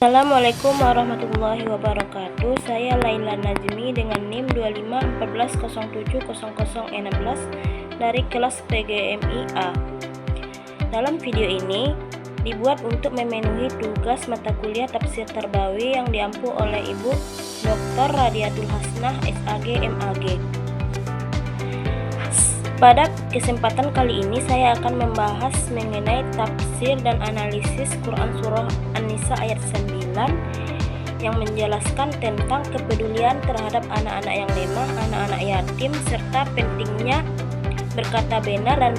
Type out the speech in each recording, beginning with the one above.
Assalamualaikum warahmatullahi wabarakatuh. Saya Laila Najmi dengan NIM 2514070016 dari kelas PGMI-A. Dalam video ini dibuat untuk memenuhi tugas mata kuliah Tafsir Tarbawi yang diampu oleh Ibu Dr. Radiatul Hasnah SAG MAG. Pada kesempatan kali ini saya akan membahas mengenai tafsir dan analisis Quran Surah An-Nisa ayat 9 yang menjelaskan tentang kepedulian terhadap anak-anak yang lemah, anak-anak yatim, serta pentingnya berkata benar dan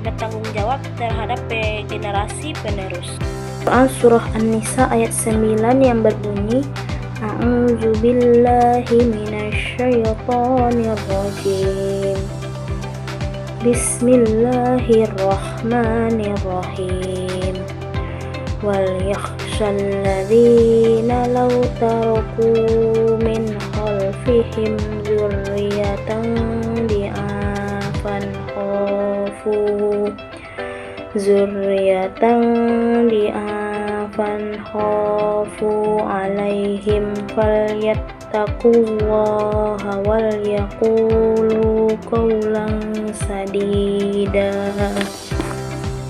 bertanggung jawab terhadap generasi penerus. Quran Surah An-Nisa ayat 9 yang berbunyi, A'udzubillahi minasyaitonirrajim. Bismillahirrahmanirrahim. Wal yakhshal ladzina law taraku min khalfihim dzurriyyatan khafu alaihim falyattaqullaha wal yaqulu qawlan sadida.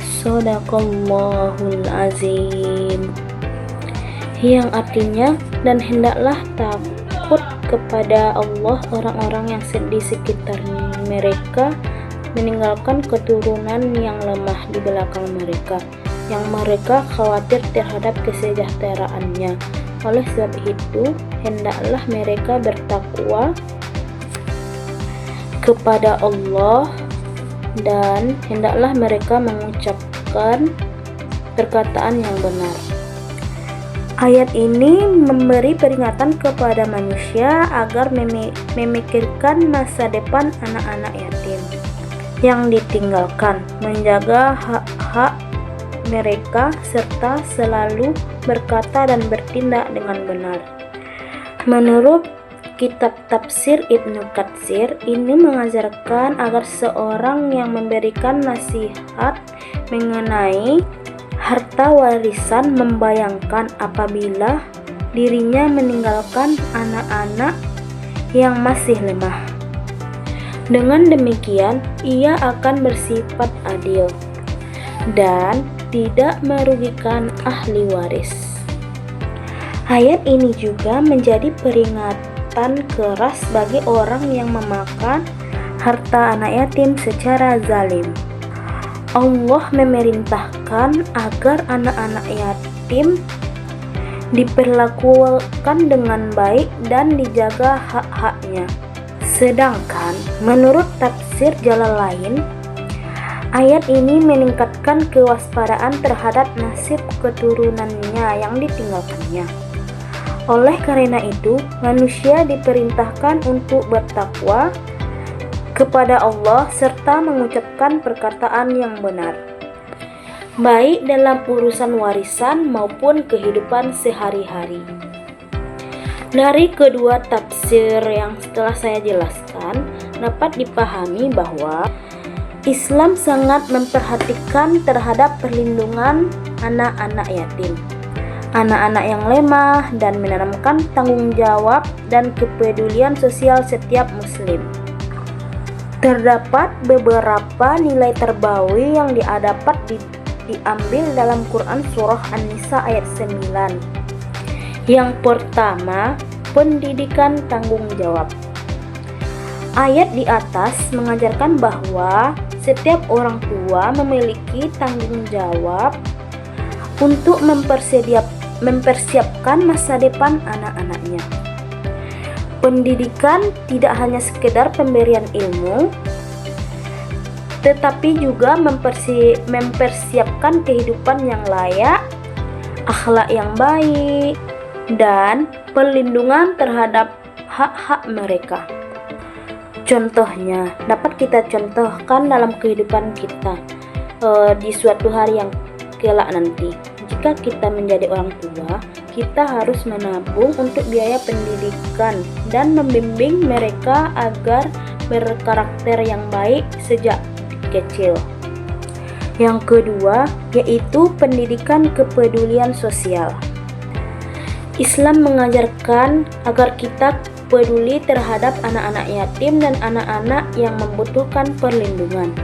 Shadaqallahul azim. Yang artinya, dan hendaklah takut kepada Allah orang-orang yang di sekitar mereka meninggalkan keturunan yang lemah di belakang mereka, yang mereka khawatir terhadap kesejahteraannya. Oleh sebab itu, hendaklah mereka bertakwa kepada Allah dan hendaklah mereka mengucapkan perkataan yang benar. Ayat ini memberi peringatan kepada manusia agar memikirkan masa depan anak-anak yatim yang ditinggalkan, menjaga hak-hak mereka, serta selalu berkata dan bertindak dengan benar. Menurut kitab tafsir Ibnu Katsir, ini mengajarkan agar seorang yang memberikan nasihat mengenai harta warisan membayangkan apabila dirinya meninggalkan anak-anak yang masih lemah. Dengan demikian, ia akan bersifat adil dan tidak merugikan ahli waris. Ayat ini juga menjadi peringatan keras bagi orang yang memakan harta anak yatim secara zalim. Allah memerintahkan agar anak-anak yatim diperlakukan dengan baik dan dijaga hak-haknya. Sedangkan menurut tafsir Jalalain, ayat ini meningkatkan kewaspadaan terhadap nasib keturunannya yang ditinggalkannya. Oleh karena itu, manusia diperintahkan untuk bertakwa kepada Allah serta mengucapkan perkataan yang benar, baik dalam urusan warisan maupun kehidupan sehari-hari. Dari kedua tafsir yang setelah saya jelaskan, dapat dipahami bahwa Islam sangat memperhatikan terhadap perlindungan anak-anak yatim, anak-anak yang lemah, dan menanamkan tanggung jawab dan kepedulian sosial setiap muslim. Terdapat beberapa nilai tarbawi yang diambil dalam Quran Surah An-Nisa ayat 9. Yang pertama, pendidikan tanggung jawab. Ayat di atas mengajarkan bahwa setiap orang tua memiliki tanggung jawab untuk mempersiapkan masa depan anak-anaknya. Pendidikan tidak hanya sekedar pemberian ilmu, tetapi juga mempersiapkan kehidupan yang layak, akhlak yang baik, dan perlindungan terhadap hak-hak mereka. Contohnya, dapat kita contohkan dalam kehidupan kita di suatu hari yang kelak nanti. Jika kita menjadi orang tua, kita harus menabung untuk biaya pendidikan dan membimbing mereka agar berkarakter yang baik sejak kecil. Yang kedua, yaitu pendidikan kepedulian sosial. Islam mengajarkan agar kita peduli terhadap anak-anak yatim dan anak-anak yang membutuhkan perlindungan.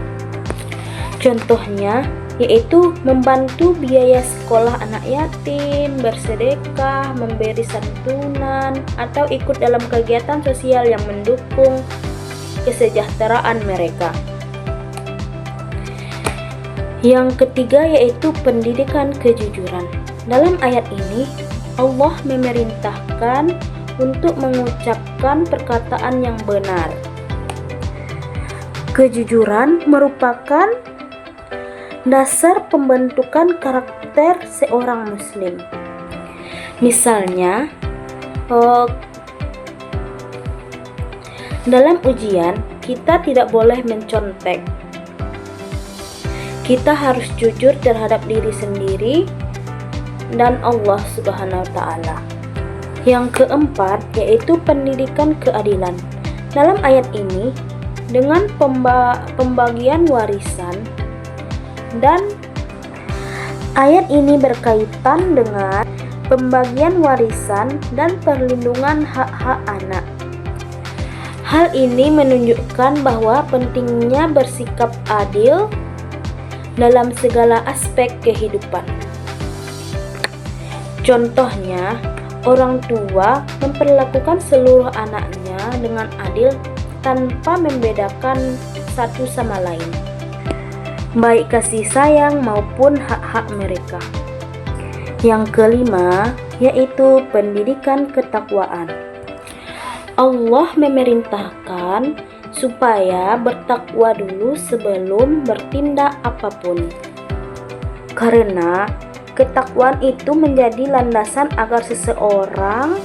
Contohnya yaitu membantu biaya sekolah anak yatim, bersedekah, memberi santunan, atau ikut dalam kegiatan sosial yang mendukung kesejahteraan mereka. Yang ketiga yaitu pendidikan kejujuran. Dalam ayat ini Allah memerintahkan untuk mengucapkan perkataan yang benar. Kejujuran merupakan dasar pembentukan karakter seorang muslim. Misalnya, dalam ujian kita tidak boleh mencontek. Kita harus jujur terhadap diri sendiri dan Allah Subhanahu wa Ta'ala. Yang keempat yaitu pendidikan keadilan. Dalam ayat ini dengan pembagian warisan, dan ayat ini berkaitan dengan pembagian warisan dan perlindungan hak-hak anak. Hal ini menunjukkan bahwa pentingnya bersikap adil dalam segala aspek kehidupan. Contohnya, orang tua memperlakukan seluruh anaknya dengan adil tanpa membedakan satu sama lain, baik kasih sayang maupun hak-hak mereka. Yang kelima yaitu pendidikan ketakwaan. Allah memerintahkan supaya bertakwa dulu sebelum bertindak apapun, karena ketakwaan itu menjadi landasan agar seseorang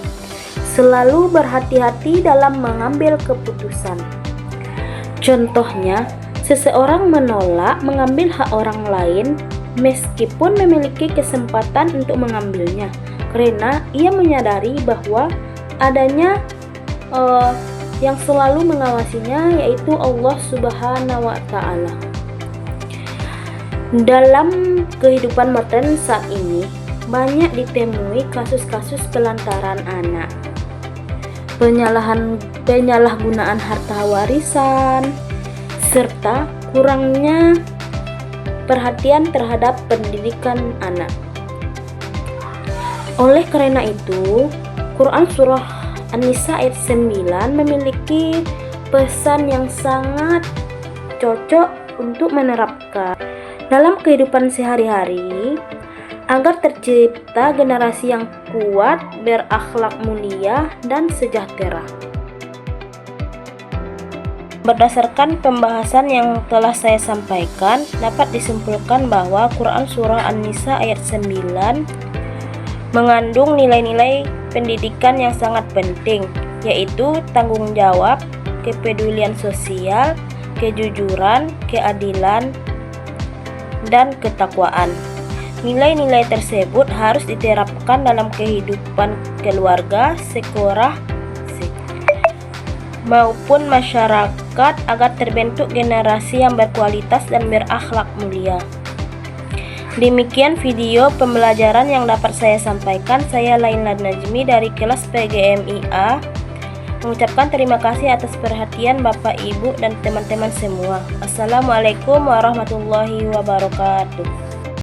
selalu berhati-hati dalam mengambil keputusan. Contohnya, seseorang menolak mengambil hak orang lain meskipun memiliki kesempatan untuk mengambilnya, karena ia menyadari bahwa adanya yang selalu mengawasinya, yaitu Allah Subhanahu wa Ta'ala. Dalam kehidupan modern saat ini, banyak ditemui kasus-kasus pelantaran anak, penyalahgunaan harta warisan, serta kurangnya perhatian terhadap pendidikan anak. Oleh karena itu, Quran Surah An-Nisa ayat 9 memiliki pesan yang sangat cocok untuk menerapkan dalam kehidupan sehari-hari agar tercipta generasi yang kuat, berakhlak mulia, dan sejahtera. Berdasarkan pembahasan yang telah saya sampaikan, dapat disimpulkan bahwa Quran Surah An-Nisa ayat 9 mengandung nilai-nilai pendidikan yang sangat penting, yaitu tanggung jawab, kepedulian sosial, kejujuran, keadilan, dan ketakwaan. Nilai-nilai tersebut harus diterapkan dalam kehidupan keluarga, sekolah, maupun masyarakat agar terbentuk generasi yang berkualitas dan berakhlak mulia. Demikian video pembelajaran yang dapat saya sampaikan. Saya Laila Najmi dari kelas PGMIA mengucapkan terima kasih atas perhatian Bapak, Ibu, dan teman-teman semua. Assalamualaikum warahmatullahi wabarakatuh.